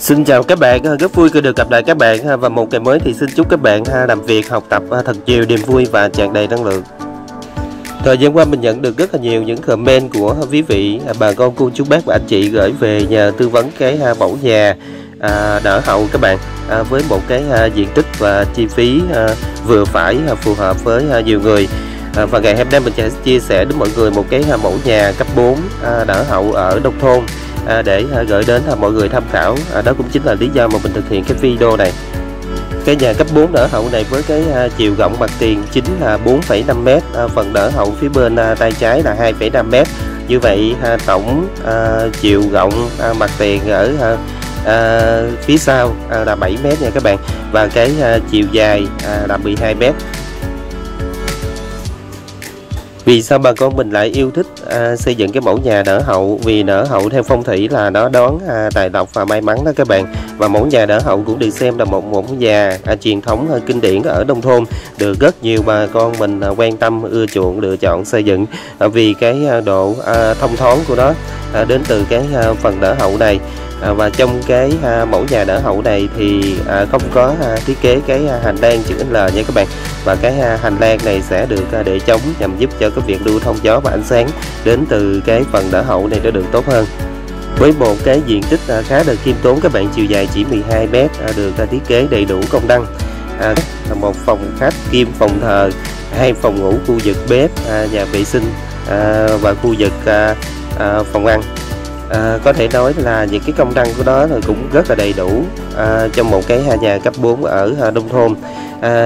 Xin chào các bạn, rất vui khi được gặp lại các bạn và một ngày mới thì xin chúc các bạn làm việc, học tập thật nhiều niềm vui và tràn đầy năng lượng. Thời gian qua mình nhận được rất là nhiều những comment của quý vị, bà con, cô chú bác và anh chị gửi về nhờ tư vấn cái mẫu nhà đỡ hậu các bạn, với một cái diện tích và chi phí vừa phải, phù hợp với nhiều người. Và ngày hôm nay mình sẽ chia sẻ đến mọi người một cái mẫu nhà cấp 4 đỡ hậu ở nông thôn, để gửi đến mọi người tham khảo. Đó cũng chính là lý do mà mình thực hiện cái video này. Cái nhà cấp 4 đỡ hậu này với cái chiều rộng mặt tiền chính là 4,5 m, phần đỡ hậu phía bên tay trái là 2,5 m. Như vậy tổng chiều rộng mặt tiền ở phía sau là 7 m nha các bạn, và cái chiều dài là 12 m. Vì sao bà con mình lại yêu thích xây dựng cái mẫu nhà đỡ hậu? Vì đỡ hậu theo phong thủy là nó đón tài lộc và may mắn đó các bạn. Và mẫu nhà đỡ hậu cũng được xem là một mẫu nhà truyền thống kinh điển ở nông thôn, được rất nhiều bà con mình quan tâm, ưa chuộng, lựa chọn xây dựng vì cái độ thông thoáng của nó đến từ cái phần đỡ hậu này. Và trong cái mẫu nhà đỡ hậu này thì không có thiết kế cái hành lang chữ L nha các bạn. Và cái hành lang này sẽ được để chống nhằm giúp cho cái việc lưu thông gió và ánh sáng đến từ cái phần đỡ hậu này nó được tốt hơn. Với một cái diện tích khá là khiêm tốn các bạn, chiều dài chỉ 12 m, được thiết kế đầy đủ công năng, một phòng khách kiêm phòng thờ, 2 phòng ngủ, khu vực bếp, nhà vệ sinh và khu vực phòng ăn. Có thể nói là những cái công năng của nó cũng rất là đầy đủ trong một cái nhà cấp 4 ở nông thôn.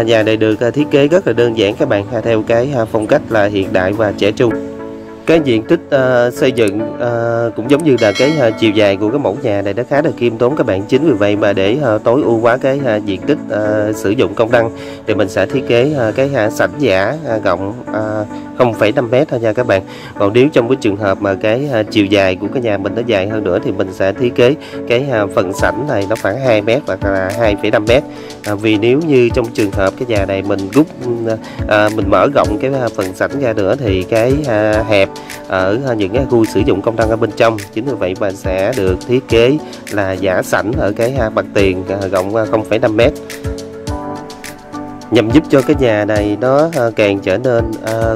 Nhà này được thiết kế rất là đơn giản các bạn, theo cái phong cách là hiện đại và trẻ trung. Cái diện tích xây dựng cũng giống như là cái chiều dài của cái mẫu nhà này nó khá là khiêm tốn các bạn. Chính vì vậy mà để tối ưu hóa cái diện tích sử dụng công năng thì mình sẽ thiết kế cái sảnh giả rộng 0,5 m thôi nha các bạn. Còn nếu trong cái trường hợp mà cái chiều dài của cái nhà mình nó dài hơn nữa thì mình sẽ thiết kế cái phần sảnh này nó khoảng 2 m hoặc là 2,5 m. Vì nếu như trong trường hợp cái nhà này mình rút mình mở rộng cái phần sảnh ra nữa thì cái hẹp ở những cái khu sử dụng công năng ở bên trong. Chính vì vậy mà sẽ được thiết kế là giả sảnh ở cái mặt tiền rộng 0,5 m, nhằm giúp cho cái nhà này nó càng trở nên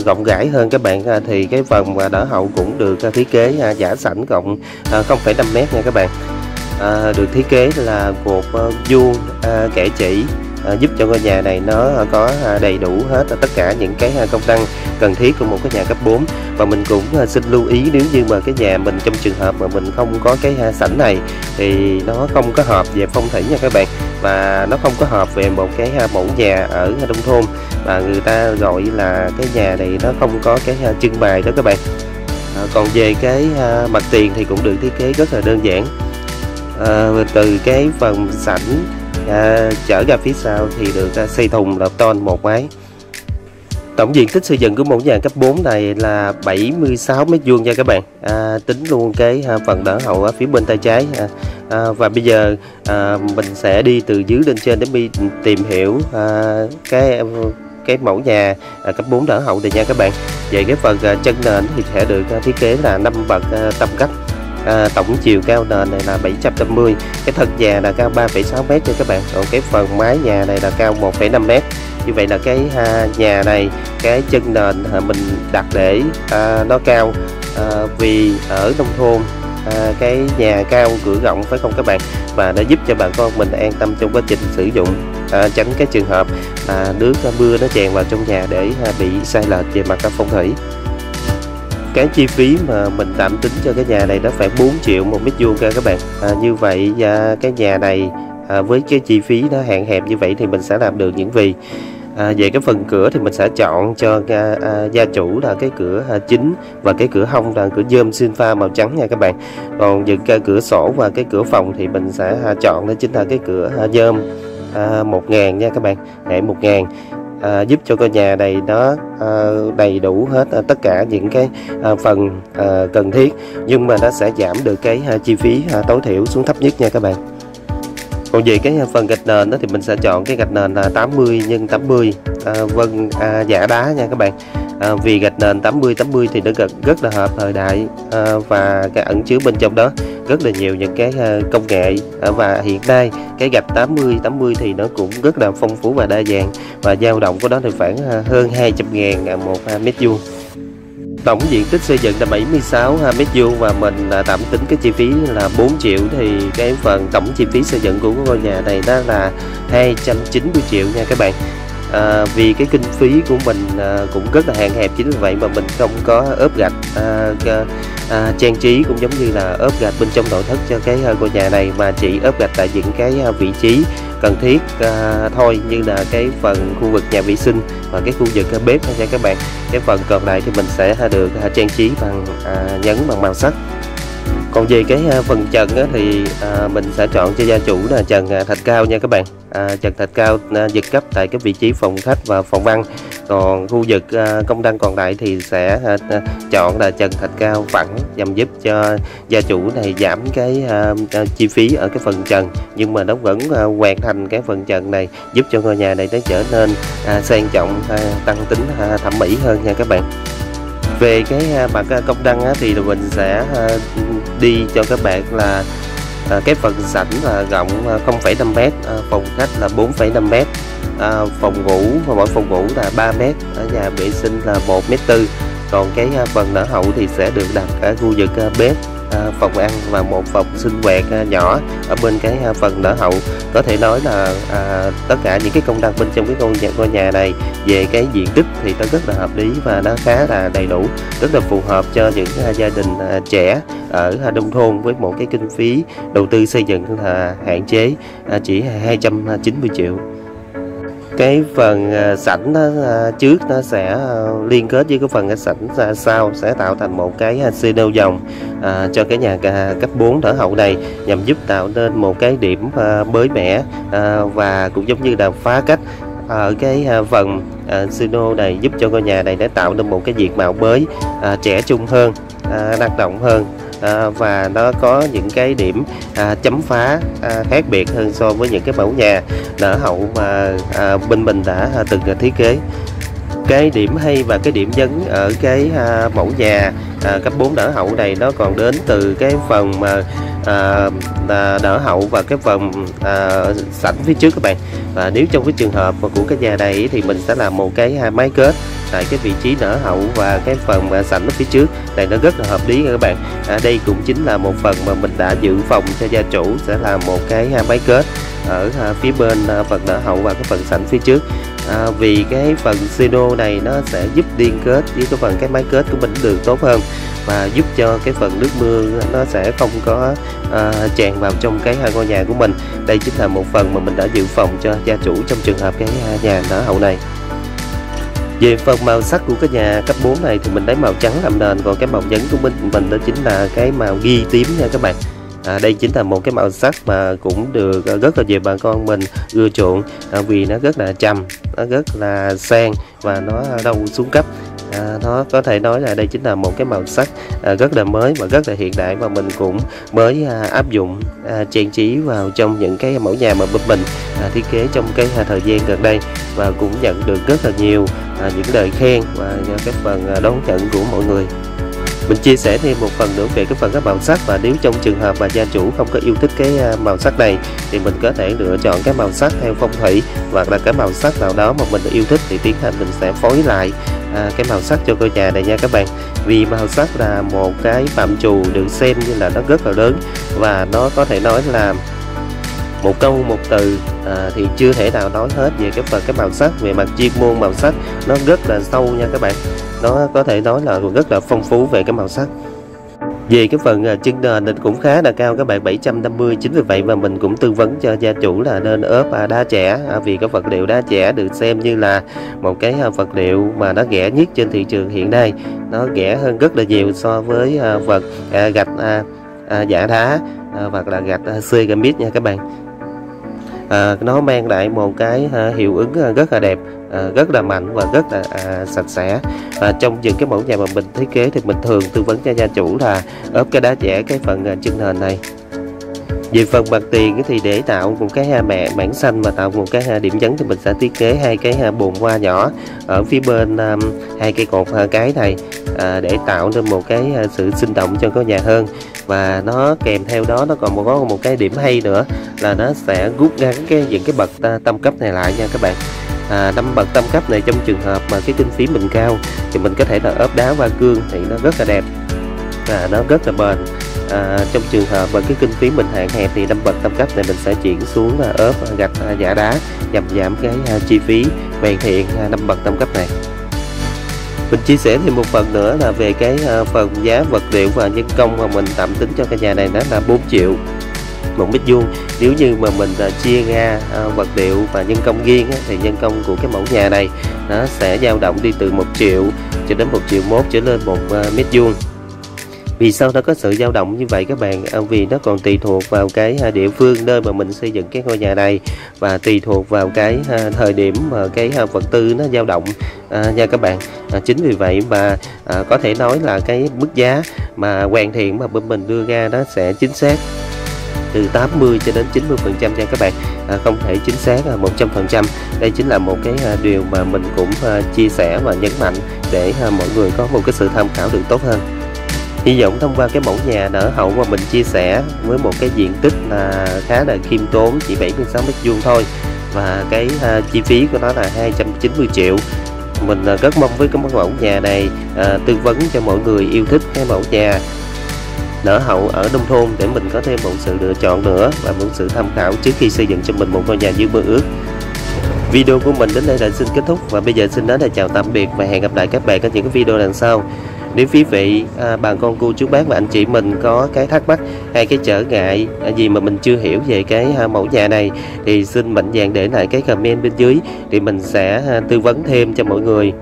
rộng rãi hơn các bạn. Thì cái phần đỡ hậu cũng được thiết kế giả sảnh rộng 0,5 m nha các bạn. Được thiết kế là cột vuông kẻ chỉ, giúp cho ngôi nhà này nó có đầy đủ hết tất cả những cái công năng cần thiết của một cái nhà cấp 4. Và mình cũng xin lưu ý, nếu như mà cái nhà mình trong trường hợp mà mình không có cái sảnh này thì nó không có hợp về phong thủy nha các bạn, và nó không có hợp về một cái mẫu nhà ở nông thôn, và người ta gọi là cái nhà này nó không có cái trưng bày đó các bạn. Còn về cái mặt tiền thì cũng được thiết kế rất là đơn giản. Từ cái phần sảnh trở ra phía sau thì được xây thùng lợp tôn một mái. Tổng diện tích xây dựng của mẫu nhà cấp 4 này là 76 m² nha các bạn, tính luôn cái phần đỡ hậu ở phía bên tay trái. Và bây giờ mình sẽ đi từ dưới lên trên để mình tìm hiểu cái mẫu nhà cấp 4 đỡ hậu này nha các bạn. Về cái phần chân nền thì sẽ được thiết kế là 5 bậc tam cấp. Tổng chiều cao nền này là 750, cái thân nhà là cao 3,6 m nha các bạn. Còn cái phần mái nhà này là cao 1,5 m. Như vậy là cái nhà này cái chân nền mình đặt để nó cao, vì ở nông thôn cái nhà cao cửa rộng phải không các bạn, và nó giúp cho bà con mình an tâm trong quá trình sử dụng, tránh cái trường hợp nước mưa nó tràn vào trong nhà để bị sai lệch về mặt phong thủy. Cái chi phí mà mình tạm tính cho cái nhà này nó phải 4 triệu một mét vuông các bạn. Như vậy cái nhà này với cái chi phí nó hạn hẹp như vậy thì mình sẽ làm được những gì? Về cái phần cửa thì mình sẽ chọn cho gia chủ là cái cửa chính, và cái cửa hông là cửa nhôm xin pha màu trắng nha các bạn. Còn những cái cửa sổ và cái cửa phòng thì mình sẽ chọn đó chính là cái cửa nhôm 1000 nha các bạn, hệ 1000. Giúp cho ngôi nhà này nó đầy đủ hết tất cả những cái phần cần thiết, nhưng mà nó sẽ giảm được cái chi phí tối thiểu xuống thấp nhất nha các bạn. Còn về cái phần gạch nền đó thì mình sẽ chọn cái gạch nền là 80 x 80 vân giả đá nha các bạn. vì gạch nền 80-80 thì nó rất là hợp thời đại, và cái ẩn chứa bên trong đó rất là nhiều những cái công nghệ, và hiện nay cái gạch 80-80 thì nó cũng rất là phong phú và đa dạng, và dao động của nó thì khoảng hơn 200.000 một mét vuông. Tổng diện tích xây dựng là 76 mét vuông, và mình tạm tính cái chi phí là 4 triệu, thì cái phần tổng chi phí xây dựng của ngôi nhà này đó là 290 triệu nha các bạn. Vì cái kinh phí của mình cũng rất là hạn hẹp, chính vì vậy mà mình không có ốp gạch trang trí cũng giống như là ốp gạch bên trong nội thất cho cái ngôi nhà này, mà chỉ ốp gạch tại những cái vị trí cần thiết thôi, như là cái phần khu vực nhà vệ sinh và cái khu vực bếp thôi nha các bạn. Cái phần còn lại thì mình sẽ được trang trí bằng nhấn bằng màu sắc. Còn về cái phần trần thì mình sẽ chọn cho gia chủ là trần thạch cao nha các bạn. Trần thạch cao giật cấp tại cái vị trí phòng khách và phòng ăn. Còn khu vực công năng còn lại thì sẽ chọn là trần thạch cao phẳng, nhằm giúp cho gia chủ này giảm cái chi phí ở cái phần trần, nhưng mà nó vẫn hoàn thành cái phần trần này, giúp cho ngôi nhà này nó trở nên sang trọng, tăng tính thẩm mỹ hơn nha các bạn. Về cái mặt công năng thì mình sẽ đi cho các bạn là cái phần sảnh là rộng 0,5 m, phòng khách là 4,5 m, phòng ngủ và mỗi phòng ngủ là 3 m, ở nhà vệ sinh là 1,4 m. Còn cái phần nở hậu thì sẽ được đặt ở khu vực bếp, phòng ăn và một phòng sinh hoạt nhỏ ở bên cái phần nở hậu. Có thể nói là tất cả những cái công năng bên trong cái ngôi nhà này về cái diện tích thì nó rất là hợp lý, và nó khá là đầy đủ, rất là phù hợp cho những gia đình trẻ ở nông thôn với một cái kinh phí đầu tư xây dựng là hạn chế, chỉ 290 triệu. Cái phần sảnh trước nó sẽ liên kết với cái phần sảnh sau, sẽ tạo thành một cái xeno vòng cho cái nhà cấp 4 nở hậu này, nhằm giúp tạo nên một cái điểm mới mẻ, và cũng giống như là phá cách ở cái phần xeno này, giúp cho ngôi nhà này để tạo nên một cái diện mạo mới, trẻ trung hơn, năng động hơn, và nó có những cái điểm chấm phá khác biệt hơn so với những cái mẫu nhà nở hậu mà bên mình đã từng thiết kế. Cái điểm hay và cái điểm nhấn ở cái mẫu nhà cấp 4 nở hậu này nó còn đến từ cái phần mà nở hậu và cái phần sảnh phía trước các bạn. Và nếu trong cái trường hợp của cái nhà này thì mình sẽ làm một cái mái kết tại cái vị trí nở hậu và cái phần sảnh ở phía trước này, nó rất là hợp lý các bạn. Đây cũng chính là một phần mà mình đã dự phòng cho gia chủ, sẽ làm một cái mái kết ở phía bên phần nở hậu và cái phần sảnh phía trước. Vì cái phần xeno này nó sẽ giúp liên kết với cái phần cái mái kết của mình được tốt hơn, và giúp cho cái phần nước mưa nó sẽ không có tràn vào trong cái ngôi nhà của mình. Đây chính là một phần mà mình đã dự phòng cho gia chủ trong trường hợp cái nhà nở hậu này. Về phần màu sắc của cái nhà cấp 4 này thì mình lấy màu trắng làm nền, còn cái màu nhấn của mình đó chính là cái màu ghi tím nha các bạn. Đây chính là một cái màu sắc mà cũng được rất là nhiều bà con mình ưa chuộng, vì nó rất là trầm, nó rất là sang và nó đâu xuống cấp. Nó có thể nói là đây chính là một cái màu sắc rất là mới và rất là hiện đại, mà mình cũng mới áp dụng trang trí vào trong những cái mẫu nhà mà bên mình thiết kế trong cái thời gian gần đây, và cũng nhận được rất là nhiều những lời khen và cái phần đón nhận của mọi người. Mình chia sẻ thêm một phần nữa về cái phần các màu sắc, và nếu trong trường hợp mà gia chủ không có yêu thích cái màu sắc này thì mình có thể lựa chọn cái màu sắc theo phong thủy, hoặc là cái màu sắc nào đó mà mình yêu thích thì tiến hành mình sẽ phối lại cái màu sắc cho ngôi nhà này nha các bạn. Vì màu sắc là một cái phạm trù được xem như là nó rất là lớn, và nó có thể nói là một câu một từ thì chưa thể nào nói hết về cái phần cái màu sắc. Về mặt chuyên môn màu sắc nó rất là sâu nha các bạn, nó có thể nói là rất là phong phú về cái màu sắc. Về cái phần chân nền thì cũng khá là cao các bạn, 750. Chính vì vậy mà mình cũng tư vấn cho gia chủ là nên ốp đá chẻ, vì cái vật liệu đá chẻ được xem như là một cái vật liệu mà nó rẻ nhất trên thị trường hiện nay. Nó rẻ hơn rất là nhiều so với vật gạch giả đá hoặc là gạch ceramic nha các bạn. Nó mang lại một cái hiệu ứng rất là đẹp, rất là mạnh và rất là sạch sẽ. Trong những cái mẫu nhà mà mình thiết kế thì mình thường tư vấn cho gia chủ là ốp cái đá chẻ cái phần chân nền này. Về phần mặt tiền thì để tạo một cái mảng xanh và tạo một cái điểm nhấn thì mình sẽ thiết kế hai cái bồn hoa nhỏ ở phía bên hai cây cột cái này, để tạo nên một cái sự sinh động cho ngôi nhà hơn. Và nó kèm theo đó nó còn có một cái điểm hay nữa là nó sẽ rút ngắn những cái bậc tam cấp này lại nha các bạn. 5 bậc tam cấp này trong trường hợp mà cái kinh phí mình cao thì mình có thể là ốp đá hoa cương thì nó rất là đẹp và nó rất là bền. Trong trường hợp mà cái kinh phí mình hạn hẹp thì 5 bậc tam cấp này mình sẽ chuyển xuống ốp gạch giả đá nhằm giảm cái chi phí hoàn thiện 5 bậc tam cấp này. Mình chia sẻ thêm một phần nữa là về cái phần giá vật liệu và nhân công mà mình tạm tính cho căn nhà này, đó là 4 triệu 1 mét vuông. Nếu như mà mình chia ra vật liệu và nhân công riêng thì nhân công của cái mẫu nhà này nó sẽ dao động đi từ 1 triệu cho đến 1,1 triệu trở lên 1 mét vuông. Vì sao nó có sự dao động như vậy các bạn? Vì nó còn tùy thuộc vào cái địa phương nơi mà mình xây dựng cái ngôi nhà này, và tùy thuộc vào cái thời điểm mà cái vật tư nó dao động nha các bạn. Chính vì vậy mà có thể nói là cái mức giá mà hoàn thiện mà bên mình đưa ra nó sẽ chính xác từ 80 cho đến 90% nha các bạn, không thể chính xác 100%. Đây chính là một cái điều mà mình cũng chia sẻ và nhấn mạnh để mọi người có một cái sự tham khảo được tốt hơn. Hy vọng thông qua cái mẫu nhà nở hậu mà mình chia sẻ với một cái diện tích là khá là khiêm tốn, chỉ 76 mét vuông thôi, và cái chi phí của nó là 290 triệu. Mình rất mong với cái mẫu nhà này tư vấn cho mọi người yêu thích cái mẫu nhà nở hậu ở nông thôn để mình có thêm một sự lựa chọn nữa và một sự tham khảo trước khi xây dựng cho mình một ngôi nhà như mơ ước. Video của mình đến đây là xin kết thúc, và bây giờ xin nói là chào tạm biệt và hẹn gặp lại các bạn ở những cái video lần sau. Nếu quý vị, bà con cô chú bác và anh chị mình có cái thắc mắc hay cái trở ngại gì mà mình chưa hiểu về cái mẫu nhà này thì xin mạnh dạn để lại cái comment bên dưới thì mình sẽ tư vấn thêm cho mọi người.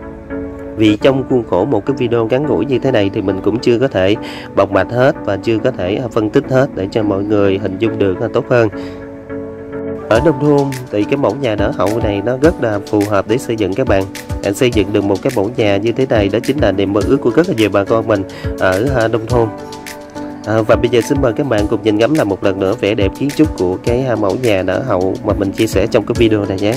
Vì trong khuôn khổ một cái video ngắn ngủi như thế này thì mình cũng chưa có thể bộc bạch hết và chưa có thể phân tích hết để cho mọi người hình dung được tốt hơn. Ở nông thôn thì cái mẫu nhà nở hậu này nó rất là phù hợp để xây dựng các bạn. Xây dựng được một cái mẫu nhà như thế này đó chính là niềm mơ ước của rất là nhiều bà con mình ở nông thôn. Và bây giờ xin mời các bạn cùng nhìn ngắm lại một lần nữa vẻ đẹp kiến trúc của cái mẫu nhà nở hậu mà mình chia sẻ trong cái video này nhé.